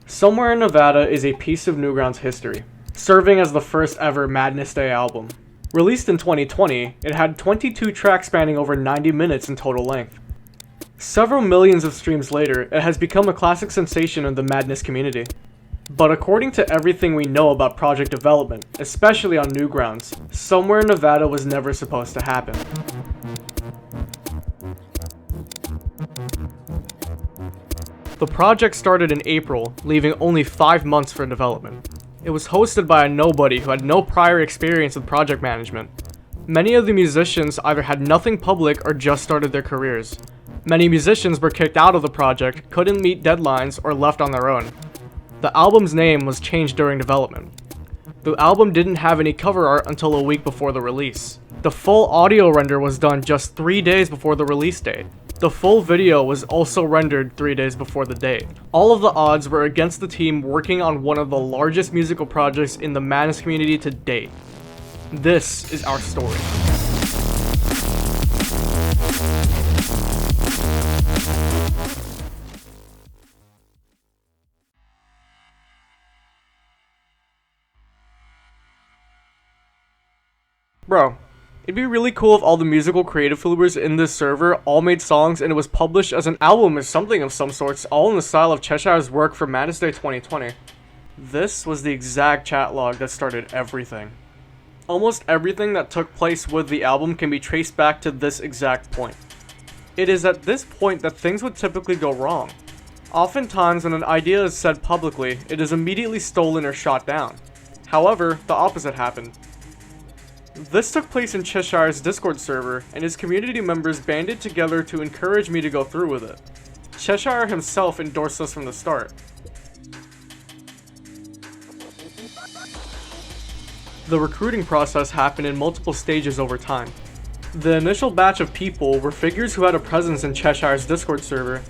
Somewhere in Nevada is a piece of Newground's history, serving as the first ever Madness Day album. Released in 2020, it had 22 tracks spanning over 90 minutes in total length. Several millions of streams later, it has become a classic sensation in the Madness community. But according to everything we know about project development, especially on Newgrounds, Somewhere in Nevada was never supposed to happen. The project started in April, leaving only 5 months for development. It was hosted by a nobody who had no prior experience with project management. Many of the musicians either had nothing public or just started their careers. Many musicians were kicked out of the project, couldn't meet deadlines, or left on their own. The album's name was changed during development. The album didn't have any cover art until a week before the release. The full audio render was done just 3 days before the release date. The full video was also rendered 3 days before the date. All of the odds were against the team working on one of the largest musical projects in the Madness community to date. This is our story. Bro, it'd be really cool if all the musical creative Floobers in this server all made songs and it was published as an album or something of some sorts, all in the style of Cheshire's work for Madness Day 2020. This was the exact chat log that started everything. Almost everything that took place with the album can be traced back to this exact point. It is at this point that things would typically go wrong. Oftentimes when an idea is said publicly, it is immediately stolen or shot down. However, the opposite happened. This took place in Cheshire's Discord server, and his community members banded together to encourage me to go through with it. Cheshire himself endorsed us from the start. The recruiting process happened in multiple stages over time. The initial batch of people were figures who had a presence in Cheshire's Discord server.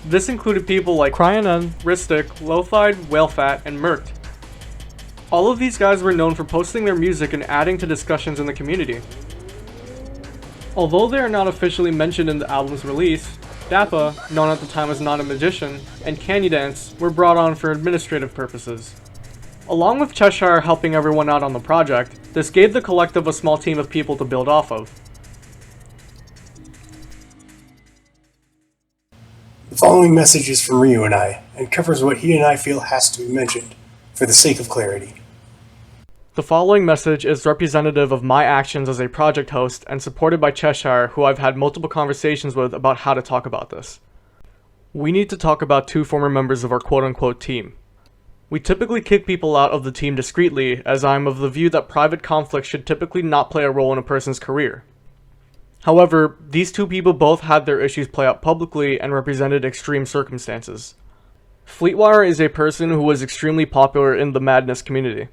This included people like CRY.NN, Ristik, Lothyde, Whalefat, and Merkt. All of these guys were known for posting their music and adding to discussions in the community. Although they are not officially mentioned in the album's release, Dappa, known at the time as Not a Magician, and Candy Dance were brought on for administrative purposes. Along with Cheshire helping everyone out on the project, this gave the collective a small team of people to build off of. The following message is from Ryu and I, and covers what he and I feel has to be mentioned, for the sake of clarity. The following message is representative of my actions as a project host and supported by Cheshire, who I've had multiple conversations with about how to talk about this. We need to talk about 2 former members of our quote-unquote team. We typically kick people out of the team discreetly, as I'm of the view that private conflict should typically not play a role in a person's career. However, these 2 people both had their issues play out publicly and represented extreme circumstances. Fleetwire is a person who was extremely popular in the Madness community.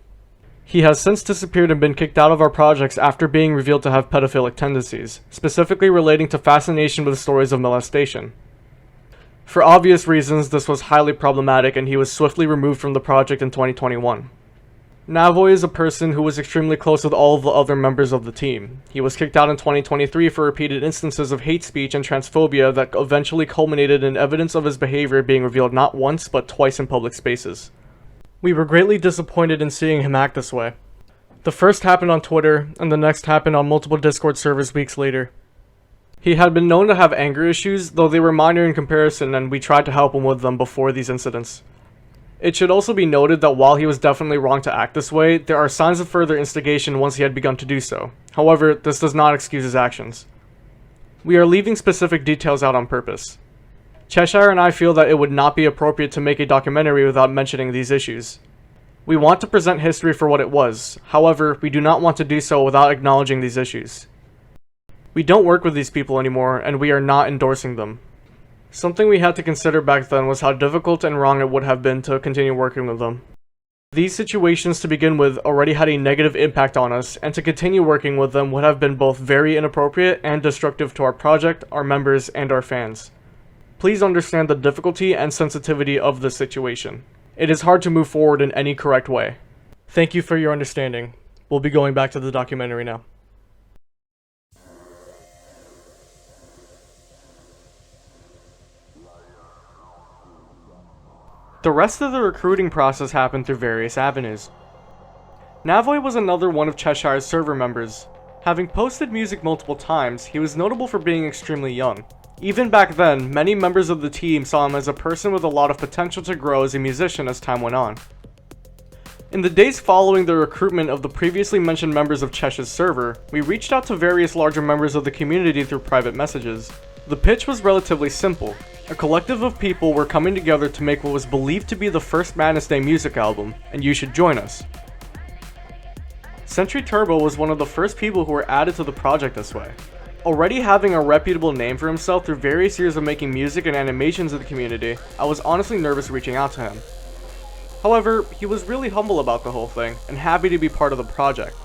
He has since disappeared and been kicked out of our projects after being revealed to have pedophilic tendencies, specifically relating to fascination with stories of molestation. For obvious reasons, this was highly problematic and he was swiftly removed from the project in 2021. Navoy is a person who was extremely close with all of the other members of the team. He was kicked out in 2023 for repeated instances of hate speech and transphobia that eventually culminated in evidence of his behavior being revealed not once but twice in public spaces. We were greatly disappointed in seeing him act this way. The first happened on Twitter, and the next happened on multiple Discord servers weeks later. He had been known to have anger issues, though they were minor in comparison, and we tried to help him with them before these incidents. It should also be noted that while he was definitely wrong to act this way, there are signs of further instigation once he had begun to do so. However, this does not excuse his actions. We are leaving specific details out on purpose. Cheshire and I feel that it would not be appropriate to make a documentary without mentioning these issues. We want to present history for what it was, however, we do not want to do so without acknowledging these issues. We don't work with these people anymore, and we are not endorsing them. Something we had to consider back then was how difficult and wrong it would have been to continue working with them. These situations to begin with already had a negative impact on us, and to continue working with them would have been both very inappropriate and destructive to our project, our members, and our fans. Please understand the difficulty and sensitivity of this situation. It is hard to move forward in any correct way. Thank you for your understanding. We'll be going back to the documentary now. The rest of the recruiting process happened through various avenues. Navoy was another one of Cheshire's server members. Having posted music multiple times, he was notable for being extremely young. Even back then, many members of the team saw him as a person with a lot of potential to grow as a musician as time went on. In the days following the recruitment of the previously mentioned members of Chesh's server, we reached out to various larger members of the community through private messages. The pitch was relatively simple. A collective of people were coming together to make what was believed to be the first Madness Day music album, and you should join us. SentryTurbo was one of the first people who were added to the project this way. Already having a reputable name for himself through various years of making music and animations in the community, I was honestly nervous reaching out to him. However, he was really humble about the whole thing, and happy to be part of the project.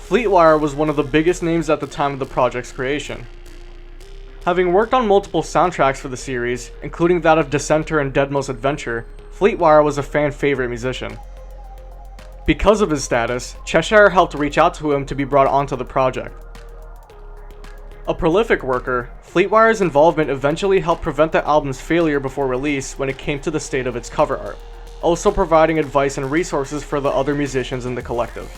Fleetwire was one of the biggest names at the time of the project's creation. Having worked on multiple soundtracks for the series, including that of Dissenter and Deadmau5 Adventure, Fleetwire was a fan favorite musician. Because of his status, Cheshire helped reach out to him to be brought onto the project. A prolific worker, Fleetwire's involvement eventually helped prevent the album's failure before release when it came to the state of its cover art, also providing advice and resources for the other musicians in the collective.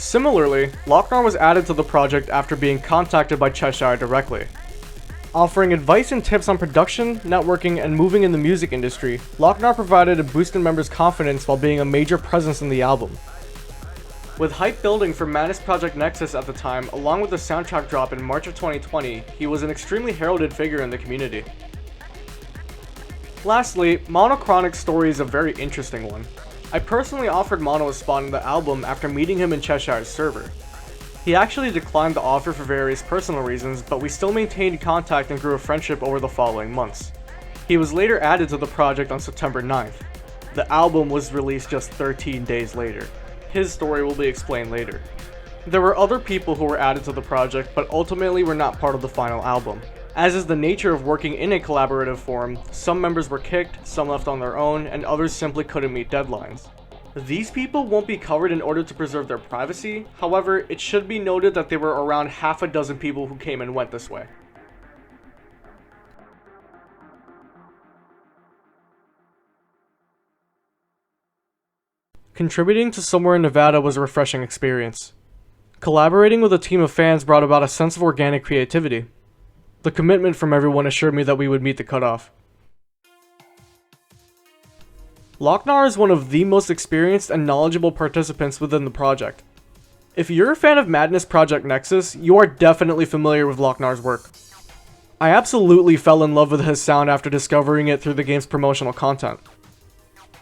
Similarly, Locknar was added to the project after being contacted by Cheshire directly. Offering advice and tips on production, networking, and moving in the music industry, Locknar provided a boost in members' confidence while being a major presence in the album. With hype building for Madness Project Nexus at the time, along with the soundtrack drop in March of 2020, he was an extremely heralded figure in the community. Lastly, MonoCronic's story is a very interesting one. I personally offered Mono a spot in the album after meeting him in Cheshire's server. He actually declined the offer for various personal reasons, but we still maintained contact and grew a friendship over the following months. He was later added to the project on September 9th. The album was released just 13 days later. His story will be explained later. There were other people who were added to the project, but ultimately were not part of the final album. As is the nature of working in a collaborative form, some members were kicked, some left on their own, and others simply couldn't meet deadlines. These people won't be covered in order to preserve their privacy, however, it should be noted that there were around half a dozen people who came and went this way. Contributing to Somewhere in Nevada was a refreshing experience. Collaborating with a team of fans brought about a sense of organic creativity. The commitment from everyone assured me that we would meet the cutoff. Locknar is one of the most experienced and knowledgeable participants within the project. If you're a fan of Madness Project Nexus, you are definitely familiar with Locknar's work. I absolutely fell in love with his sound after discovering it through the game's promotional content.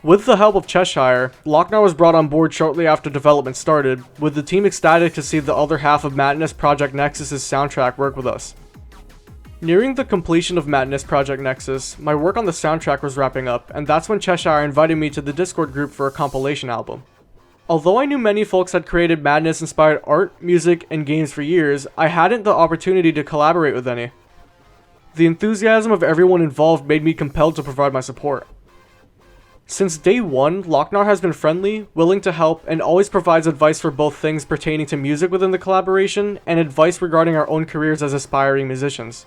With the help of Cheshire, Locknar was brought on board shortly after development started, with the team ecstatic to see the other half of Madness Project Nexus's soundtrack work with us. Nearing the completion of Madness Project Nexus, my work on the soundtrack was wrapping up, and that's when Cheshire invited me to the Discord group for a compilation album. Although I knew many folks had created Madness-inspired art, music, and games for years, I hadn't the opportunity to collaborate with any. The enthusiasm of everyone involved made me compelled to provide my support. Since day one, Locknar has been friendly, willing to help, and always provides advice for both things pertaining to music within the collaboration, and advice regarding our own careers as aspiring musicians.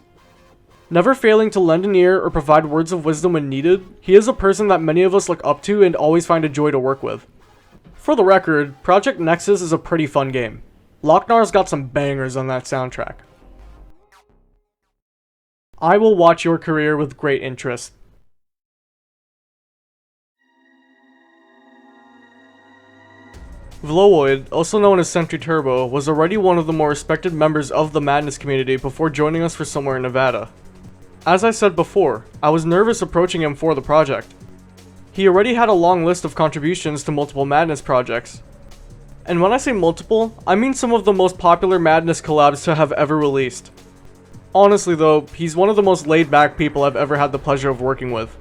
Never failing to lend an ear or provide words of wisdom when needed, he is a person that many of us look up to and always find a joy to work with. For the record, Project Nexus is a pretty fun game. Locknar's got some bangers on that soundtrack. I will watch your career with great interest. Vlowvoid, also known as SentryTurbo, was already one of the more respected members of the Madness community before joining us for Somewhere in Nevada. As I said before, I was nervous approaching him for the project. He already had a long list of contributions to multiple Madness projects. And when I say multiple, I mean some of the most popular Madness collabs to have ever released. Honestly though, he's one of the most laid-back people I've ever had the pleasure of working with.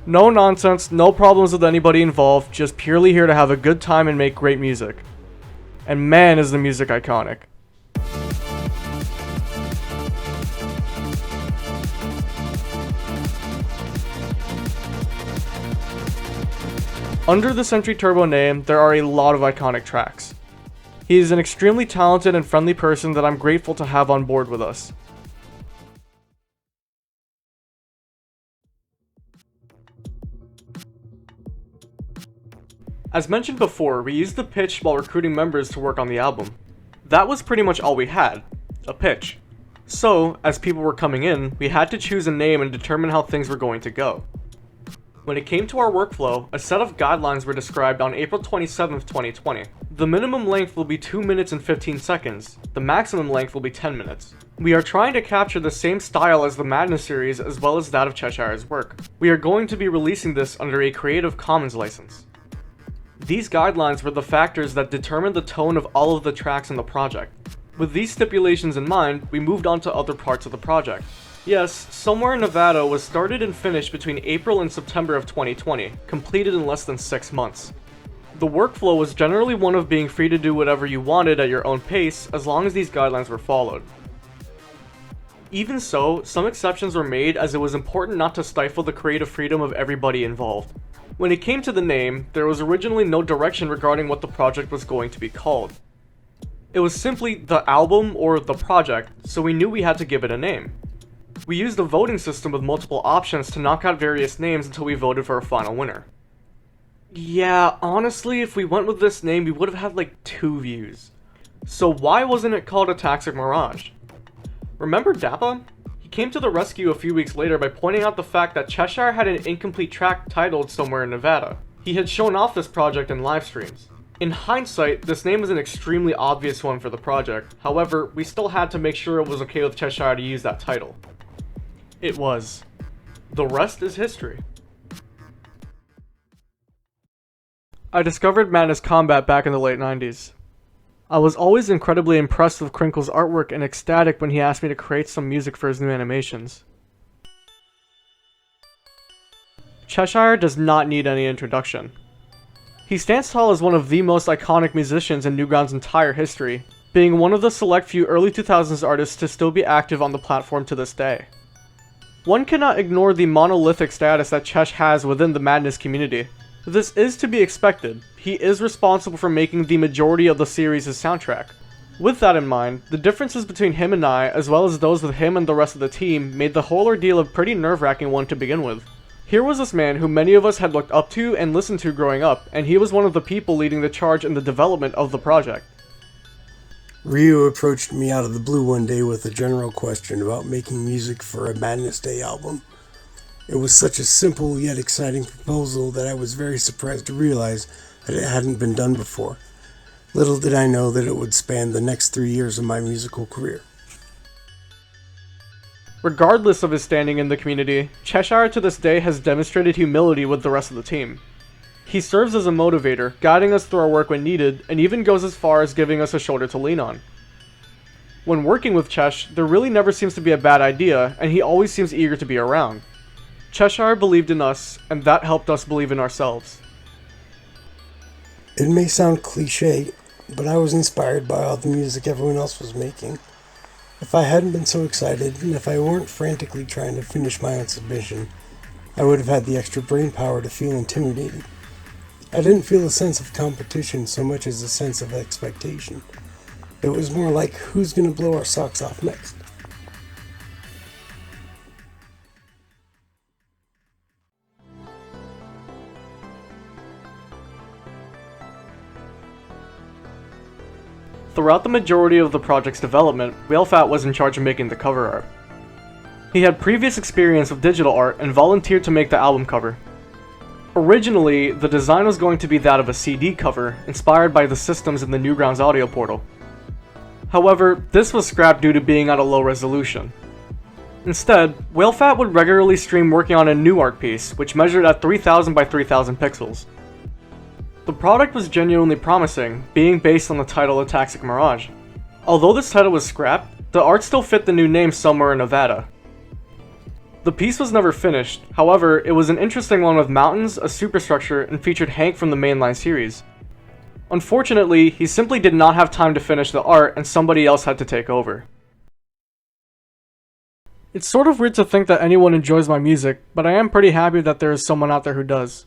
No nonsense, no problems with anybody involved, just purely here to have a good time and make great music. And man is the music iconic. Under the SentryTurbo name, there are a lot of iconic tracks. He is an extremely talented and friendly person that I'm grateful to have on board with us. As mentioned before, we used the pitch while recruiting members to work on the album. That was pretty much all we had, a pitch. So, as people were coming in, we had to choose a name and determine how things were going to go. When it came to our workflow, a set of guidelines were described on April 27th, 2020. The minimum length will be 2 minutes and 15 seconds. The maximum length will be 10 minutes. We are trying to capture the same style as the Madness series as well as that of Cheshire's work. We are going to be releasing this under a Creative Commons license. These guidelines were the factors that determined the tone of all of the tracks in the project. With these stipulations in mind, we moved on to other parts of the project. Yes, Somewhere in Nevada was started and finished between April and September of 2020, completed in less than 6 months. The workflow was generally one of being free to do whatever you wanted at your own pace as long as these guidelines were followed. Even so, some exceptions were made as it was important not to stifle the creative freedom of everybody involved. When it came to the name, there was originally no direction regarding what the project was going to be called. It was simply the album or the project, so we knew we had to give it a name. We used a voting system with multiple options to knock out various names until we voted for a final winner. Yeah, honestly, if we went with this name, we would have had like 2 views. So why wasn't it called A Toxic Mirage? Remember Dappa? He came to the rescue a few weeks later by pointing out the fact that Cheshire had an incomplete track titled Somewhere in Nevada. He had shown off this project in live streams. In hindsight, this name was an extremely obvious one for the project. However, we still had to make sure it was okay with Cheshire to use that title. It was. The rest is history. I discovered Madness Combat back in the late 90s. I was always incredibly impressed with Krinkels' artwork and ecstatic when he asked me to create some music for his new animations. Cheshire does not need any introduction. He stands tall as one of the most iconic musicians in Newground's entire history, being one of the select few early 2000s artists to still be active on the platform to this day. One cannot ignore the monolithic status that Chesh has within the Madness community. This is to be expected. He is responsible for making the majority of the series' soundtrack. With that in mind, the differences between him and I, as well as those with him and the rest of the team, made the whole ordeal a pretty nerve-wracking one to begin with. Here was this man who many of us had looked up to and listened to growing up, and he was one of the people leading the charge in the development of the project. Ryu approached me out of the blue one day with a general question about making music for a Madness Day album. It was such a simple yet exciting proposal that I was very surprised to realize that it hadn't been done before. Little did I know that it would span the next 3 years of my musical career. Regardless of his standing in the community, Cheshire to this day has demonstrated humility with the rest of the team. He serves as a motivator, guiding us through our work when needed, and even goes as far as giving us a shoulder to lean on. When working with Chesh, there really never seems to be a bad idea, and he always seems eager to be around. Cheshire believed in us, and that helped us believe in ourselves. It may sound cliche, but I was inspired by all the music everyone else was making. If I hadn't been so excited, and if I weren't frantically trying to finish my own submission, I would have had the extra brain power to feel intimidated. I didn't feel a sense of competition so much as a sense of expectation. It was more like, who's gonna blow our socks off next? Throughout the majority of the project's development, Whalefat was in charge of making the cover art. He had previous experience with digital art and volunteered to make the album cover. Originally, the design was going to be that of a CD cover, inspired by the systems in the Newgrounds audio portal. However, this was scrapped due to being at a low resolution. Instead, Whalefat would regularly stream working on a new art piece, which measured at 3000 by 3000 pixels. The product was genuinely promising, being based on the title A Toxic Mirage. Although this title was scrapped, the art still fit the new name Somewhere in Nevada. The piece was never finished, however, it was an interesting one with mountains, a superstructure, and featured Hank from the mainline series. Unfortunately, he simply did not have time to finish the art and somebody else had to take over. It's sort of weird to think that anyone enjoys my music, but I am pretty happy that there is someone out there who does.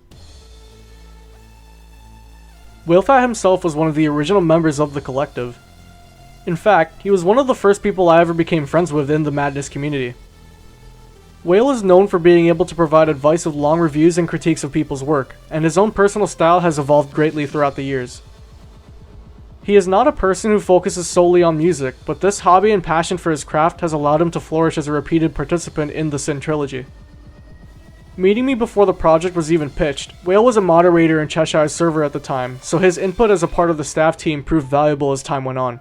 Whalefat himself was one of the original members of the collective. In fact, he was one of the first people I ever became friends with in the Madness community. Whale is known for being able to provide advice with long reviews and critiques of people's work, and his own personal style has evolved greatly throughout the years. He is not a person who focuses solely on music, but this hobby and passion for his craft has allowed him to flourish as a repeated participant in the Sin trilogy. Meeting me before the project was even pitched, Whale was a moderator in Cheshire's server at the time, so his input as a part of the staff team proved valuable as time went on.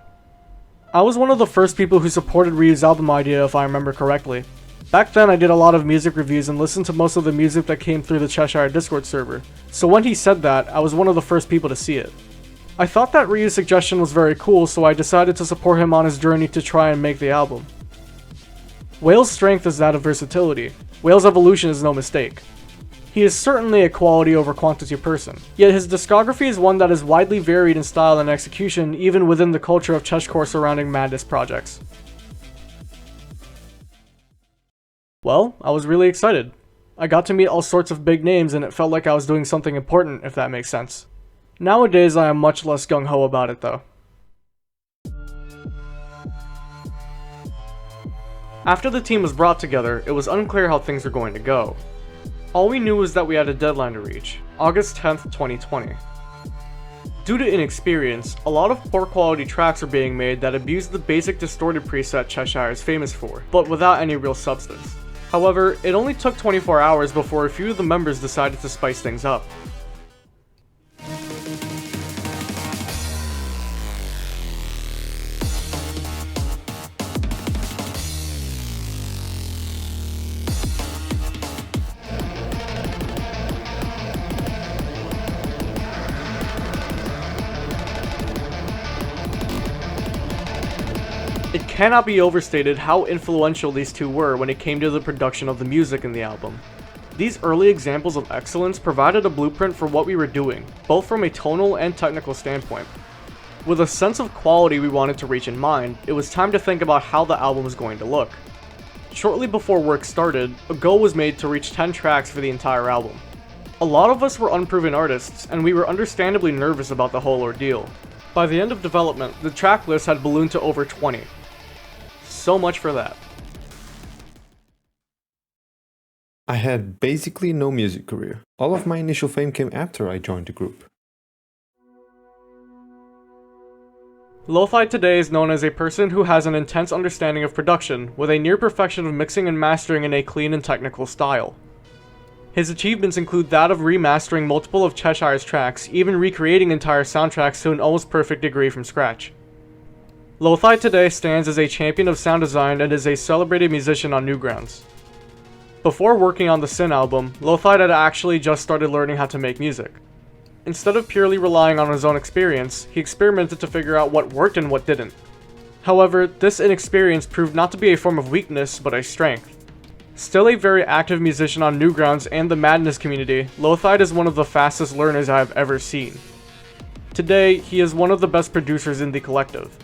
I was one of the first people who supported Ryu's album idea, if I remember correctly. Back then I did a lot of music reviews and listened to most of the music that came through the Cheshire Discord server, so when he said that, I was one of the first people to see it. I thought that Ryu's suggestion was very cool, so I decided to support him on his journey to try and make the album. Whale's strength is that of versatility. Whale's evolution is no mistake. He is certainly a quality over quantity person, yet his discography is one that is widely varied in style and execution even within the culture of Cheshire surrounding Madness projects. Well, I was really excited. I got to meet all sorts of big names and it felt like I was doing something important, if that makes sense. Nowadays I am much less gung-ho about it though. After the team was brought together, it was unclear how things were going to go. All we knew was that we had a deadline to reach, August 10th, 2020. Due to inexperience, a lot of poor quality tracks were being made that abused the basic distorted preset Cheshire is famous for, but without any real substance. However, it only took 24 hours before a few of the members decided to spice things up. It cannot be overstated how influential these two were when it came to the production of the music in the album. These early examples of excellence provided a blueprint for what we were doing, both from a tonal and technical standpoint. With a sense of quality we wanted to reach in mind, it was time to think about how the album was going to look. Shortly before work started, a goal was made to reach 10 tracks for the entire album. A lot of us were unproven artists, and we were understandably nervous about the whole ordeal. By the end of development, the track list had ballooned to over 20. So much for that. I had basically no music career. All of my initial fame came after I joined the group. Lothyde today is known as a person who has an intense understanding of production, with a near perfection of mixing and mastering in a clean and technical style. His achievements include that of remastering multiple of Cheshire's tracks, even recreating entire soundtracks to an almost perfect degree from scratch. Lothyde today stands as a champion of sound design and is a celebrated musician on Newgrounds. Before working on the Sin album, Lothyde had actually just started learning how to make music. Instead of purely relying on his own experience, he experimented to figure out what worked and what didn't. However, this inexperience proved not to be a form of weakness, but a strength. Still a very active musician on Newgrounds and the Madness community, Lothyde is one of the fastest learners I have ever seen. Today, he is one of the best producers in the collective.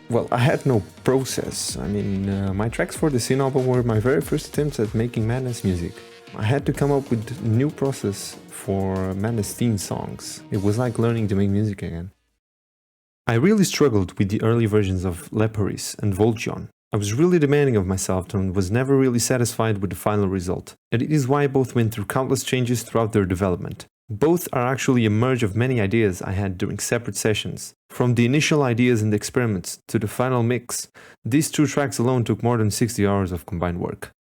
Well, I had no process. My tracks for the Sin album were my very first attempts at making Madness music. I had to come up with a new process for Madness theme songs. It was like learning to make music again. I really struggled with the early versions of Leparis and Voltjon. I was really demanding of myself and was never really satisfied with the final result. And it is why both went through countless changes throughout their development. Both are actually a merge of many ideas I had during separate sessions. From the initial ideas and experiments to the final mix, these two tracks alone took more than 60 hours of combined work.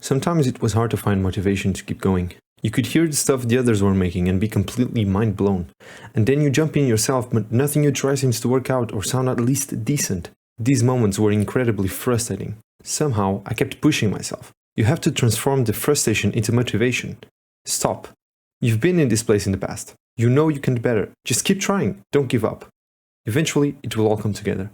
Sometimes it was hard to find motivation to keep going. You could hear the stuff the others were making and be completely mind blown. And then you jump in yourself, but nothing you try seems to work out or sound at least decent. These moments were incredibly frustrating. Somehow, I kept pushing myself. You have to transform the frustration into motivation. Stop. You've been in this place in the past. You know you can do better. Just keep trying. Don't give up. Eventually, it will all come together.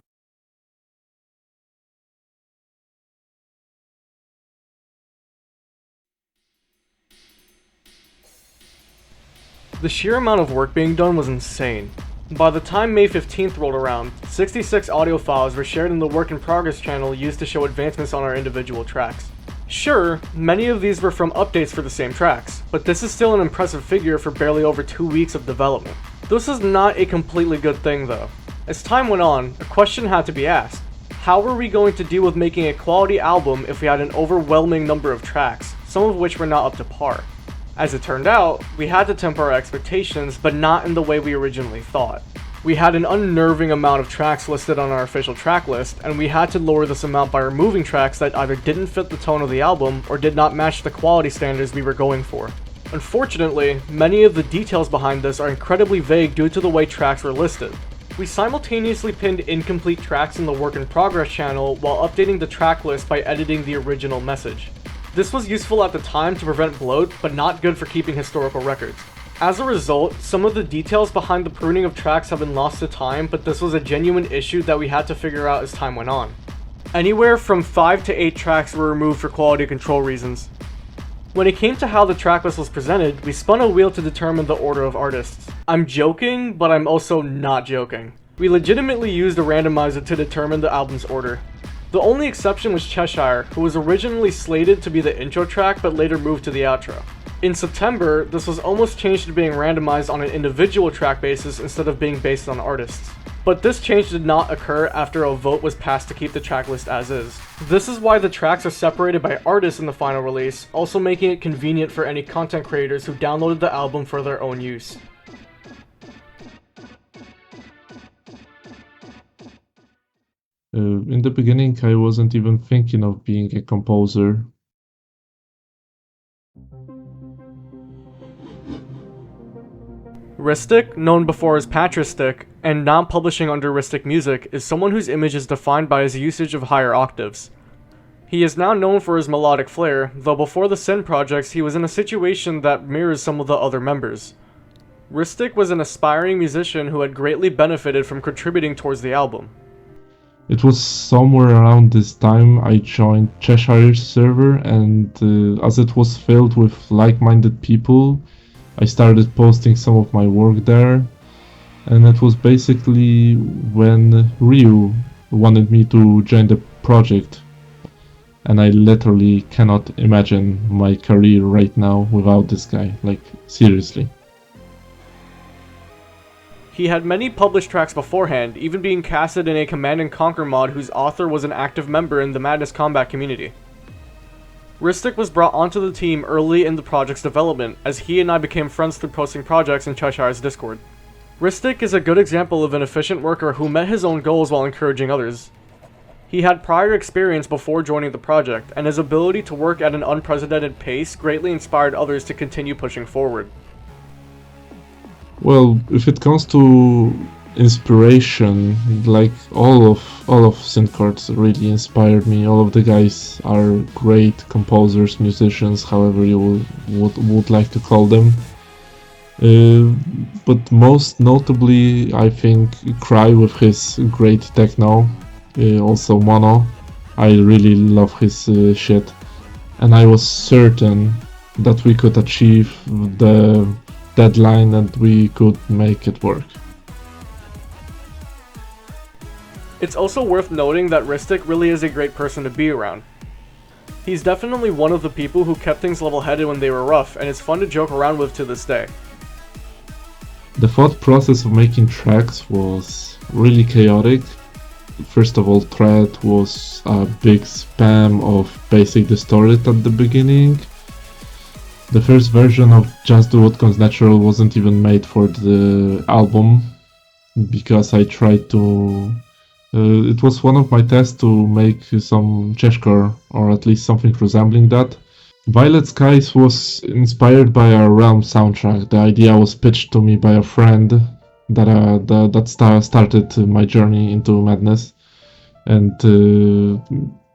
The sheer amount of work being done was insane. By the time May 15th rolled around, 66 audio files were shared in the Work in Progress channel used to show advancements on our individual tracks. Sure, many of these were from updates for the same tracks, but this is still an impressive figure for barely over 2 weeks of development. This is not a completely good thing though. As time went on, a question had to be asked. How were we going to deal with making a quality album if we had an overwhelming number of tracks, some of which were not up to par? As it turned out, we had to temper our expectations, but not in the way we originally thought. We had an unnerving amount of tracks listed on our official track list, and we had to lower this amount by removing tracks that either didn't fit the tone of the album or did not match the quality standards we were going for. Unfortunately, many of the details behind this are incredibly vague due to the way tracks were listed. We simultaneously pinned incomplete tracks in the Work in Progress channel while updating the track list by editing the original message. This was useful at the time to prevent bloat, but not good for keeping historical records. As a result, some of the details behind the pruning of tracks have been lost to time, but this was a genuine issue that we had to figure out as time went on. Anywhere from 5 to 8 tracks were removed for quality control reasons. When it came to how the tracklist was presented, we spun a wheel to determine the order of artists. I'm joking, but I'm also not joking. We legitimately used a randomizer to determine the album's order. The only exception was Cheshire, who was originally slated to be the intro track but later moved to the outro. In September, this was almost changed to being randomized on an individual track basis instead of being based on artists. But this change did not occur after a vote was passed to keep the tracklist as is. This is why the tracks are separated by artists in the final release, also making it convenient for any content creators who downloaded the album for their own use. In the beginning, I wasn't even thinking of being a composer. Ristik, known before as Patristic, and now publishing under RistikMusic, is someone whose image is defined by his usage of higher octaves. He is now known for his melodic flair, though before the Sin projects he was in a situation that mirrors some of the other members. Ristik was an aspiring musician who had greatly benefited from contributing towards the album. It was somewhere around this time I joined Cheshire's server, and as it was filled with like-minded people, I started posting some of my work there, and it was basically when Ryu wanted me to join the project, and I literally cannot imagine my career right now without this guy, like seriously. He had many published tracks beforehand, even being casted in a Command & Conquer mod whose author was an active member in the Madness Combat community. Ristik was brought onto the team early in the project's development, as he and I became friends through posting projects in Cheshire's Discord. Ristik is a good example of an efficient worker who met his own goals while encouraging others. He had prior experience before joining the project, and his ability to work at an unprecedented pace greatly inspired others to continue pushing forward. Well, if it comes to inspiration, like all of Syncards really inspired me. All of the guys are great composers, musicians, however you would like to call them. But most notably, I think CRY with his great Techno, also Mono. I really love his shit, and I was certain that we could achieve the deadline and we could make it work. It's also worth noting that Ristik really is a great person to be around. He's definitely one of the people who kept things level-headed when they were rough, and is fun to joke around with to this day. The thought process of making tracks was really chaotic. First of all, Thread was a big spam of basic distorted at the beginning. The first version of Just Do What Comes Natural wasn't even made for the album, because I tried to... it was one of my tests to make some Cheshire, or at least something resembling that, Violet Skies was inspired by a Realm soundtrack. The idea was pitched to me by a friend that started my journey into madness, and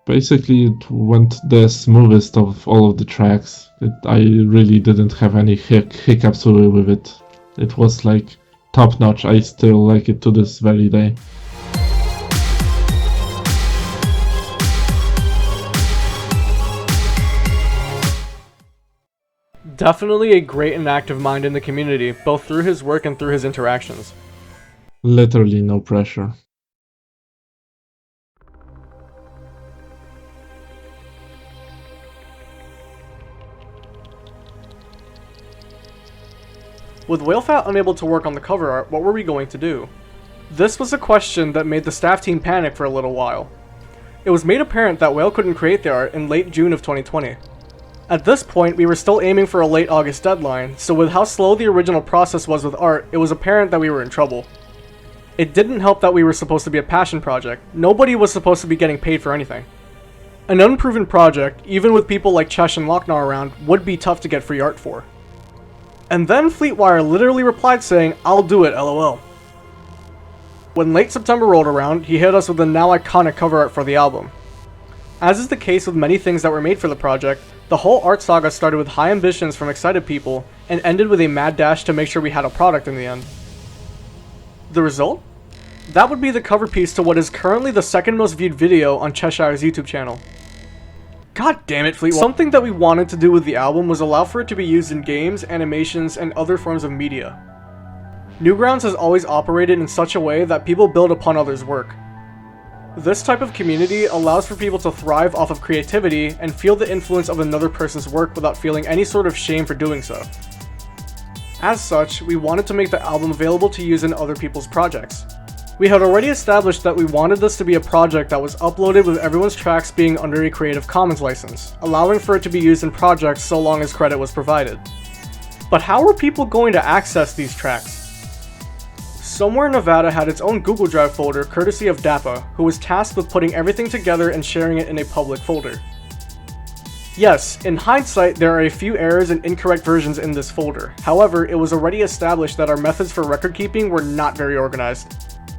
basically it went the smoothest of all of the tracks. I really didn't have any hiccups with it. It was like top notch. I still like it to this very day. Definitely a great and active mind in the community, both through his work and through his interactions. Literally no pressure. With Whalefat unable to work on the cover art, what were we going to do? This was a question that made the staff team panic for a little while. It was made apparent that Whale couldn't create the art in late June of 2020. At this point, we were still aiming for a late August deadline, so with how slow the original process was with art, it was apparent that we were in trouble. It didn't help that we were supposed to be a passion project. Nobody was supposed to be getting paid for anything. An unproven project, even with people like Cheshire and Locknar around, would be tough to get free art for. And then Fleetwire literally replied saying, "I'll do it, LOL." When late September rolled around, he hit us with the now iconic cover art for the album. As is the case with many things that were made for the project, the whole art saga started with high ambitions from excited people and ended with a mad dash to make sure we had a product in the end. The result? That would be the cover piece to what is currently the second most viewed video on Cheshire's YouTube channel. God damn it, Fleetwire. Something that we wanted to do with the album was allow for it to be used in games, animations, and other forms of media. Newgrounds has always operated in such a way that people build upon others' work. This type of community allows for people to thrive off of creativity and feel the influence of another person's work without feeling any sort of shame for doing so. As such, we wanted to make the album available to use in other people's projects. We had already established that we wanted this to be a project that was uploaded with everyone's tracks being under a Creative Commons license, allowing for it to be used in projects so long as credit was provided. But how were people going to access these tracks? Somewhere Nevada had its own Google Drive folder courtesy of Dappa, who was tasked with putting everything together and sharing it in a public folder. Yes, in hindsight, there are a few errors and incorrect versions in this folder. However, it was already established that our methods for record keeping were not very organized.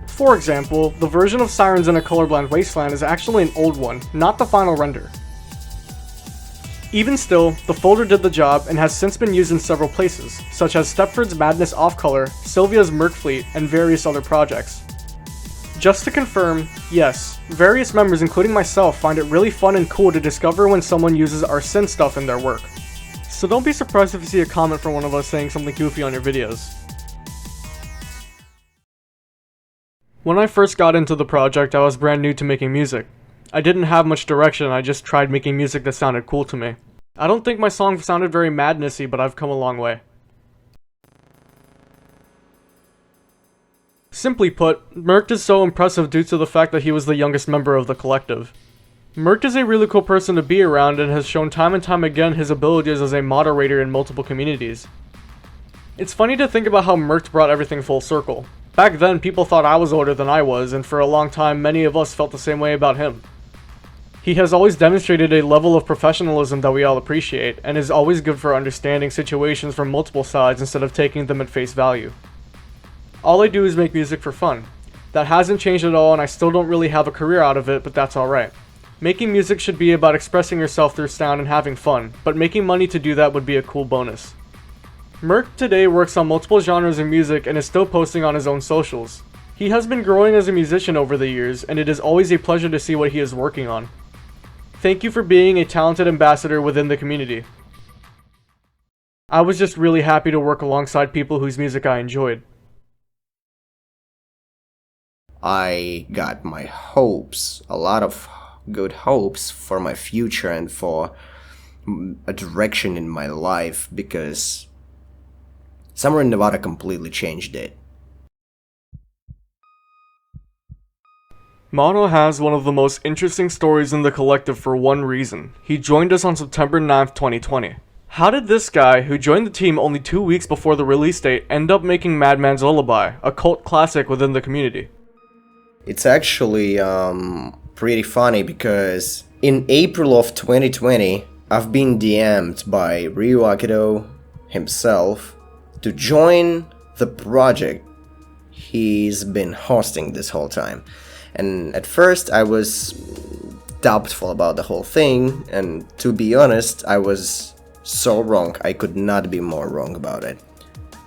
For example, the version of Sirens in a Colorblind Wasteland is actually an old one, not the final render. Even still, the folder did the job and has since been used in several places, such as Stepford's Madness Off-Color, Sylvia's Merk Fleet, and various other projects. Just to confirm, yes, various members including myself find it really fun and cool to discover when someone uses our synth stuff in their work. So don't be surprised if you see a comment from one of us saying something goofy on your videos. When I first got into the project, I was brand new to making music. I didn't have much direction, I just tried making music that sounded cool to me. I don't think my song sounded very madnessy, but I've come a long way. Simply put, Merkt is so impressive due to the fact that he was the youngest member of the collective. Merkt is a really cool person to be around and has shown time and time again his abilities as a moderator in multiple communities. It's funny to think about how Merkt brought everything full circle. Back then, people thought I was older than I was, and for a long time, many of us felt the same way about him. He has always demonstrated a level of professionalism that we all appreciate, and is always good for understanding situations from multiple sides instead of taking them at face value. All I do is make music for fun. That hasn't changed at all, and I still don't really have a career out of it, but that's alright. Making music should be about expressing yourself through sound and having fun, but making money to do that would be a cool bonus. Merkt today works on multiple genres of music and is still posting on his own socials. He has been growing as a musician over the years, and it is always a pleasure to see what he is working on. Thank you for being a talented ambassador within the community. I was just really happy to work alongside people whose music I enjoyed. I got my hopes, a lot of good hopes for my future and for a direction in my life, because Summer in Nevada completely changed it. Mono has one of the most interesting stories in the collective for one reason. He joined us on September 9th, 2020. How did this guy, who joined the team only 2 weeks before the release date, end up making Madman's Lullaby, a cult classic within the community? It's actually pretty funny, because in April of 2020, I've been DM'd by RyuuAkito himself to join the project he's been hosting this whole time. And at first I was doubtful about the whole thing, and to be honest, I was so wrong. I could not be more wrong about it.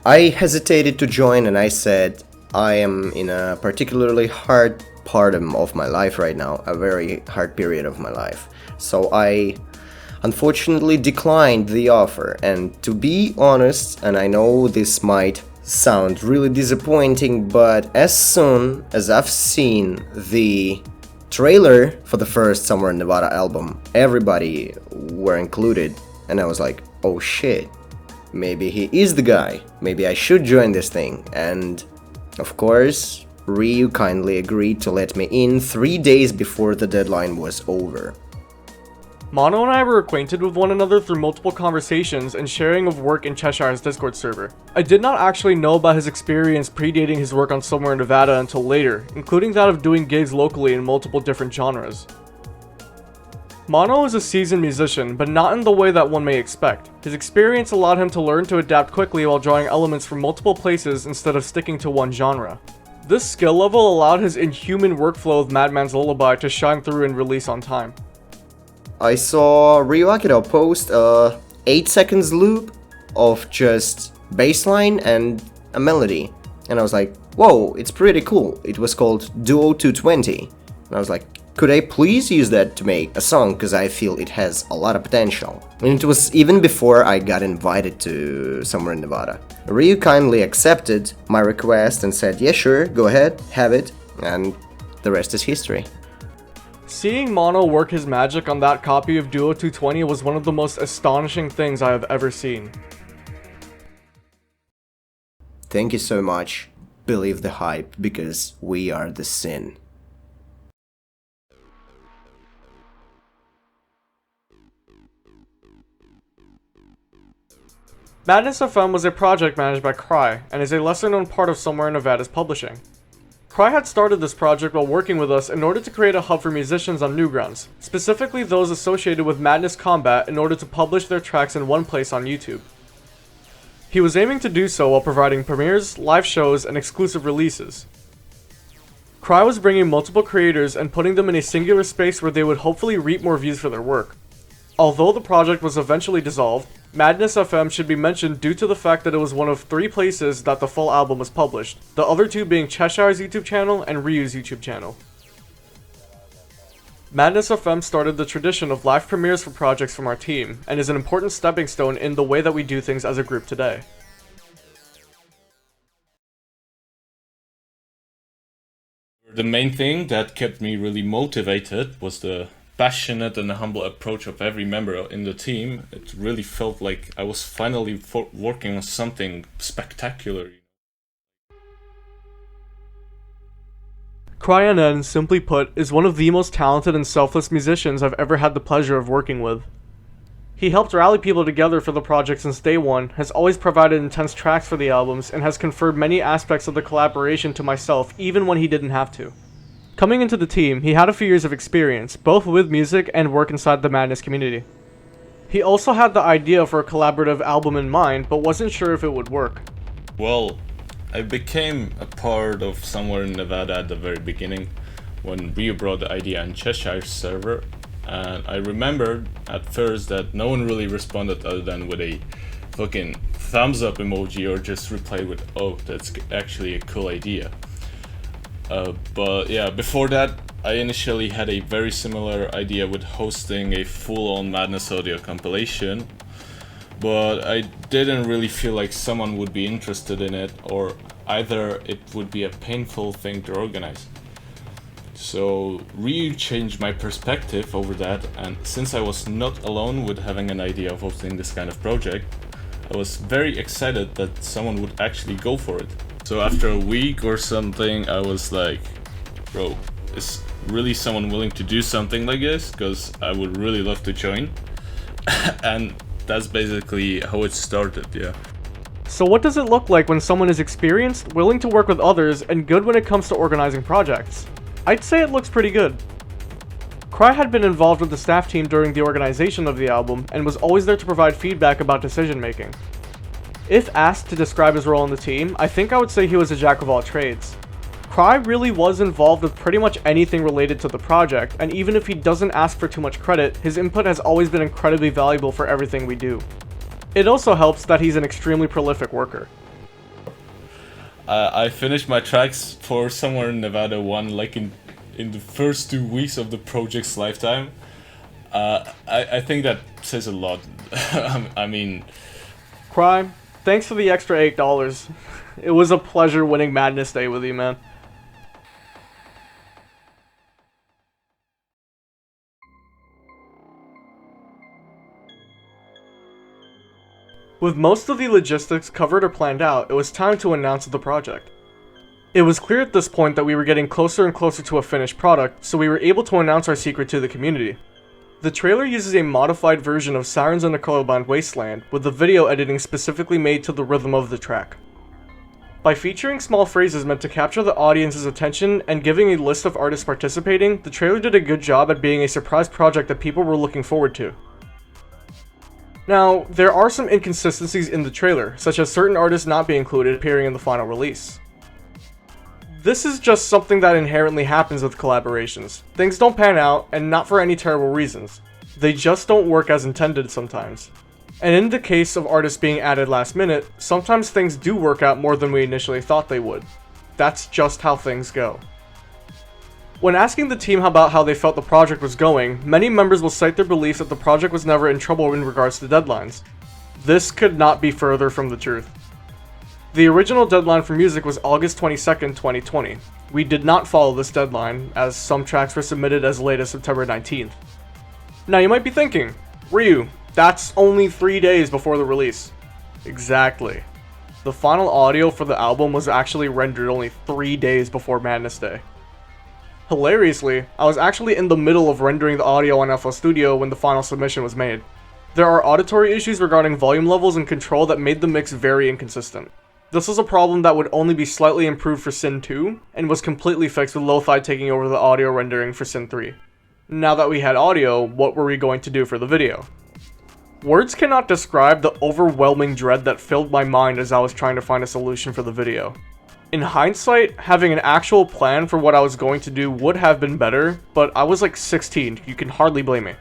I hesitated to join, and I said I am in a particularly hard part of my life right now, a very hard period of my life. So I unfortunately declined the offer, and to be honest, and I know this might sound really disappointing, but as soon as I've seen the trailer for the first Somewhere in Nevada album, everybody were included, and I was like, oh shit, maybe he is the guy, maybe I should join this thing. And of course, Ryu kindly agreed to let me in 3 days before the deadline was over. Mono and I were acquainted with one another through multiple conversations and sharing of work in Cheshire's Discord server. I did not actually know about his experience predating his work on Somewhere in Nevada until later, including that of doing gigs locally in multiple different genres. Mono is a seasoned musician, but not in the way that one may expect. His experience allowed him to learn to adapt quickly while drawing elements from multiple places instead of sticking to one genre. This skill level allowed his inhuman workflow of Madman's Lullaby to shine through and release on time. I saw RyuuAkito post a 8 seconds loop of just bassline and a melody, and I was like, whoa, it's pretty cool. It was called Duo 220, and I was like, could I please use that to make a song, because I feel it has a lot of potential. And it was even before I got invited to Somewhere in Nevada. Ryu kindly accepted my request and said, yeah sure, go ahead, have it, and the rest is history. Seeing Mono work his magic on that copy of Duo 220 was one of the most astonishing things I have ever seen. Thank you so much. Believe the hype, because we are the sin. Madness FM was a project managed by CRY, and is a lesser-known part of Somewhere in Nevada's publishing. CRY had started this project while working with us in order to create a hub for musicians on Newgrounds, specifically those associated with Madness Combat, in order to publish their tracks in one place on YouTube. He was aiming to do so while providing premieres, live shows, and exclusive releases. CRY was bringing multiple creators and putting them in a singular space where they would hopefully reap more views for their work. Although the project was eventually dissolved, Madness FM should be mentioned due to the fact that it was one of 3 places that the full album was published, the other 2 being Cheshire's YouTube channel and Ryu's YouTube channel. Madness FM started the tradition of live premieres for projects from our team, and is an important stepping stone in the way that we do things as a group today. The main thing that kept me really motivated was the passionate and humble approach of every member in the team. It really felt like I was finally working on something spectacular. CRY.NN, simply put, is one of the most talented and selfless musicians I've ever had the pleasure of working with. He helped rally people together for the project since day one, has always provided intense tracks for the albums, and has conferred many aspects of the collaboration to myself even when he didn't have to. Coming into the team, he had a few years of experience, both with music and work inside the Madness community. He also had the idea for a collaborative album in mind, but wasn't sure if it would work. Well, I became a part of Somewhere in Nevada at the very beginning, when Ryu brought the idea on Cheshire's server, and I remembered at first that no one really responded other than with a fucking thumbs up emoji, or just replied with, oh, that's actually a cool idea. But yeah, before that, I initially had a very similar idea with hosting a full-on Madness audio compilation, but I didn't really feel like someone would be interested in it, or either it would be a painful thing to organize. So Ryu changed my perspective over that, and since I was not alone with having an idea of hosting this kind of project, I was very excited that someone would actually go for it. So after a week or something, I was like, bro, is really someone willing to do something like this? Because I would really love to join. And that's basically how it started, yeah. So what does it look like when someone is experienced, willing to work with others, and good when it comes to organizing projects? I'd say it looks pretty good. CRY had been involved with the staff team during the organization of the album and was always there to provide feedback about decision making. If asked to describe his role in the team, I think I would say he was a jack of all trades. CRY really was involved with pretty much anything related to the project, and even if he doesn't ask for too much credit, his input has always been incredibly valuable for everything we do. It also helps that he's an extremely prolific worker. I finished my tracks for Somewhere in Nevada 1 like in the first 2 weeks of the project's lifetime. I think that says a lot. I mean... CRY, thanks for the extra $8. It was a pleasure winning Madness Day with you, man. With most of the logistics covered or planned out, it was time to announce the project. It was clear at this point that we were getting closer and closer to a finished product, so we were able to announce our secret to the community. The trailer uses a modified version of Sirens in the Colorblind Wasteland, with the video editing specifically made to the rhythm of the track. By featuring small phrases meant to capture the audience's attention and giving a list of artists participating, the trailer did a good job at being a surprise project that people were looking forward to. Now, there are some inconsistencies in the trailer, such as certain artists not being included appearing in the final release. This is just something that inherently happens with collaborations. Things don't pan out, and not for any terrible reasons. They just don't work as intended sometimes. And in the case of artists being added last minute, sometimes things do work out more than we initially thought they would. That's just how things go. When asking the team about how they felt the project was going, many members will cite their belief that the project was never in trouble in regards to deadlines. This could not be further from the truth. The original deadline for music was August 22nd, 2020. We did not follow this deadline, as some tracks were submitted as late as September 19th. Now you might be thinking, Ryu, that's only 3 days before the release. Exactly. The final audio for the album was actually rendered only 3 days before Madness Day. Hilariously, I was actually in the middle of rendering the audio on FL Studio when the final submission was made. There are auditory issues regarding volume levels and control that made the mix very inconsistent. This was a problem that would only be slightly improved for Sin 2, and was completely fixed with Lothyde taking over the audio rendering for Sin 3. Now that we had audio, what were we going to do for the video? Words cannot describe the overwhelming dread that filled my mind as I was trying to find a solution for the video. In hindsight, having an actual plan for what I was going to do would have been better, but I was like 16, you can hardly blame me.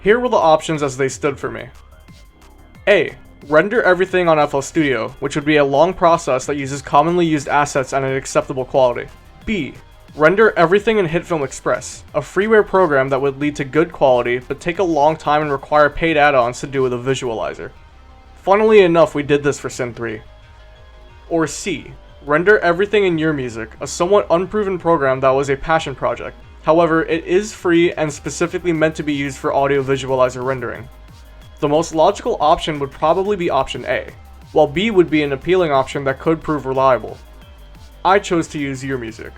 Here were the options as they stood for me. A. Render everything on FL Studio, which would be a long process that uses commonly used assets at an acceptable quality. B. Render everything in HitFilm Express, a freeware program that would lead to good quality, but take a long time and require paid add-ons to do with a visualizer. Funnily enough, we did this for Sin 3. Or C. Render everything in RyuuMusic, a somewhat unproven program that was a passion project. However, it is free and specifically meant to be used for audio visualizer rendering. The most logical option would probably be option A, while B would be an appealing option that could prove reliable. I chose to use RyuuMusic.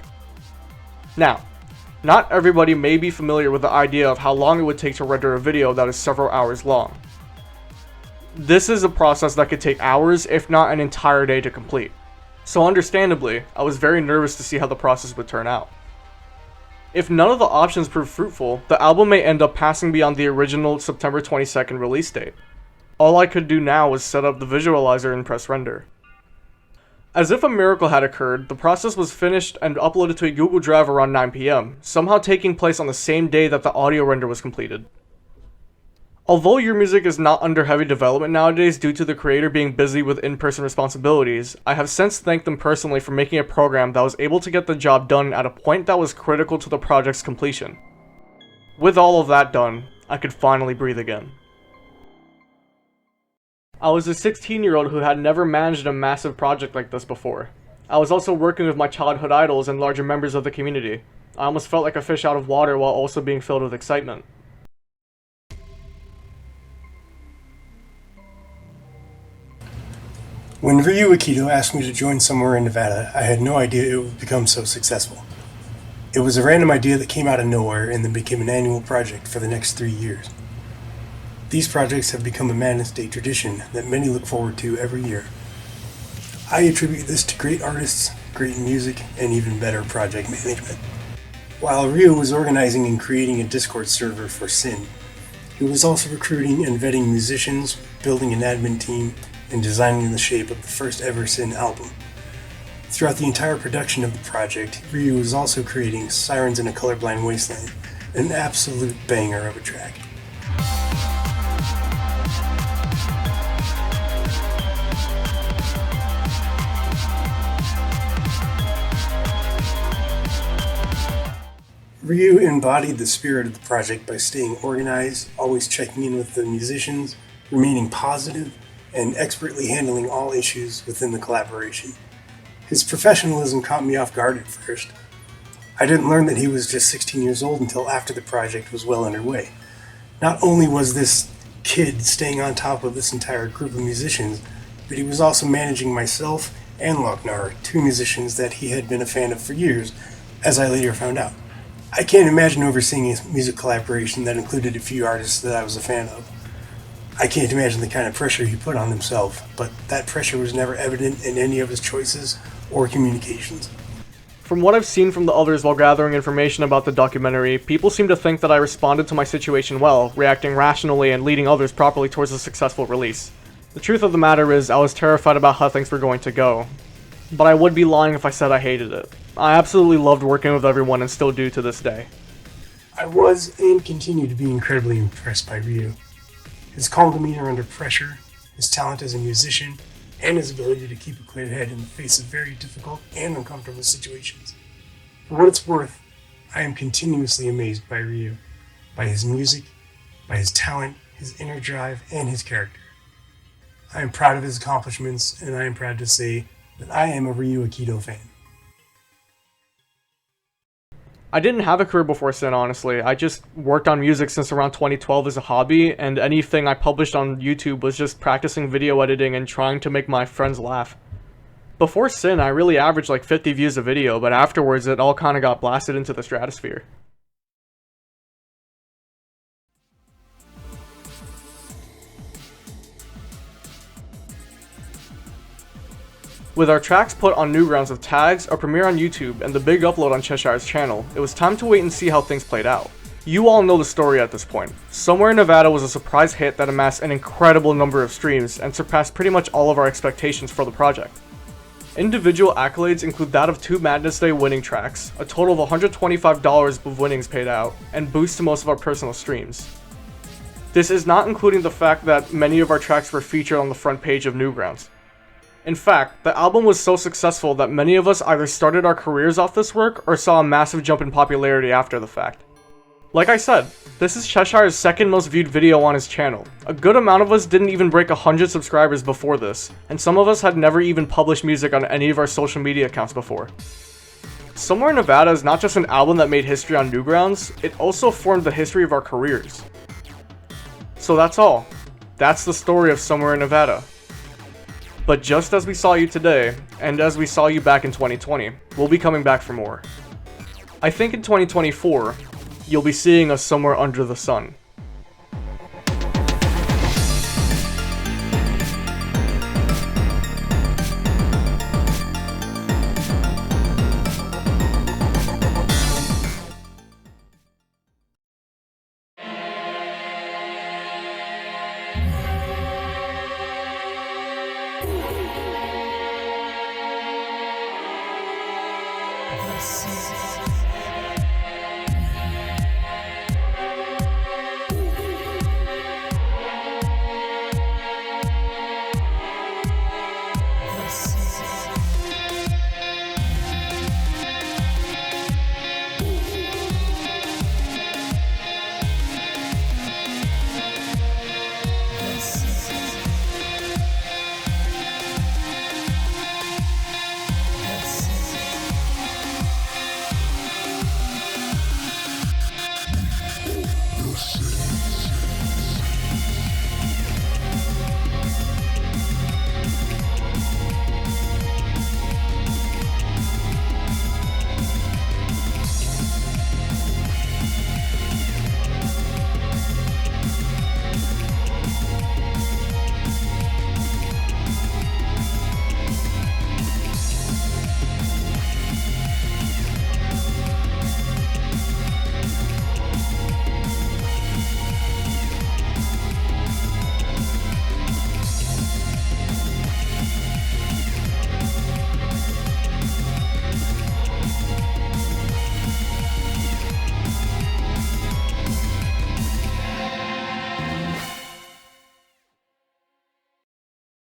Now, not everybody may be familiar with the idea of how long it would take to render a video that is several hours long. This is a process that could take hours, if not an entire day to complete. So understandably, I was very nervous to see how the process would turn out. If none of the options prove fruitful, the album may end up passing beyond the original September 22nd release date. All I could do now was set up the visualizer and press render. As if a miracle had occurred, the process was finished and uploaded to a Google Drive around 9 PM, somehow taking place on the same day that the audio render was completed. Although RyuuMusic is not under heavy development nowadays due to the creator being busy with in-person responsibilities, I have since thanked them personally for making a program that was able to get the job done at a point that was critical to the project's completion. With all of that done, I could finally breathe again. I was a 16-year-old who had never managed a massive project like this before. I was also working with my childhood idols and larger members of the community. I almost felt like a fish out of water while also being filled with excitement. When RyuuAkito asked me to join Somewhere in Nevada, I had no idea it would become so successful. It was a random idea that came out of nowhere and then became an annual project for the next 3 years. These projects have become a Madness Day tradition that many look forward to every year. I attribute this to great artists, great music, and even better project management. While Ryu was organizing and creating a Discord server for Sin, he was also recruiting and vetting musicians, building an admin team, and designing the shape of the first ever Sin album. Throughout the entire production of the project, Ryu was also creating Sirens in a Colorblind Wasteland, an absolute banger of a track. Ryu embodied the spirit of the project by staying organized, always checking in with the musicians, remaining positive, and expertly handling all issues within the collaboration. His professionalism caught me off guard at first. I didn't learn that he was just 16 years old until after the project was well underway. Not only was this kid staying on top of this entire group of musicians, but he was also managing myself and Locknar, two musicians that he had been a fan of for years, as I later found out. I can't imagine overseeing a music collaboration that included a few artists that I was a fan of. I can't imagine the kind of pressure he put on himself, but that pressure was never evident in any of his choices or communications. From what I've seen from the others while gathering information about the documentary, people seem to think that I responded to my situation well, reacting rationally and leading others properly towards a successful release. The truth of the matter is, I was terrified about how things were going to go. But I would be lying if I said I hated it. I absolutely loved working with everyone and still do to this day. I was and continue to be incredibly impressed by Ryu. His calm demeanor under pressure, his talent as a musician, and his ability to keep a clear head in the face of very difficult and uncomfortable situations. For what it's worth, I am continuously amazed by Ryu, by his music, by his talent, his inner drive, and his character. I am proud of his accomplishments, and I am proud to say that I am a RyuuAkito fan. I didn't have a career before Sin, honestly. I just worked on music since around 2012 as a hobby, and anything I published on YouTube was just practicing video editing and trying to make my friends laugh. Before Sin, I really averaged like 50 views a video, but afterwards it all kinda got blasted into the stratosphere. With our tracks put on Newgrounds with tags, a premiere on YouTube, and the big upload on Cheshire's channel, it was time to wait and see how things played out. You all know the story at this point. Somewhere in Nevada was a surprise hit that amassed an incredible number of streams and surpassed pretty much all of our expectations for the project. Individual accolades include that of 2 Madness Day winning tracks, a total of $125 of winnings paid out, and boosts to most of our personal streams. This is not including the fact that many of our tracks were featured on the front page of Newgrounds. In fact, the album was so successful that many of us either started our careers off this work or saw a massive jump in popularity after the fact. Like I said, this is Cheshire's second most viewed video on his channel. A good amount of us didn't even break 100 subscribers before this, and some of us had never even published music on any of our social media accounts before. Somewhere in Nevada is not just an album that made history on Newgrounds, it also formed the history of our careers. So that's all. That's the story of Somewhere in Nevada. But just as we saw you today, and as we saw you back in 2020, we'll be coming back for more. I think in 2024, you'll be seeing us somewhere under the sun.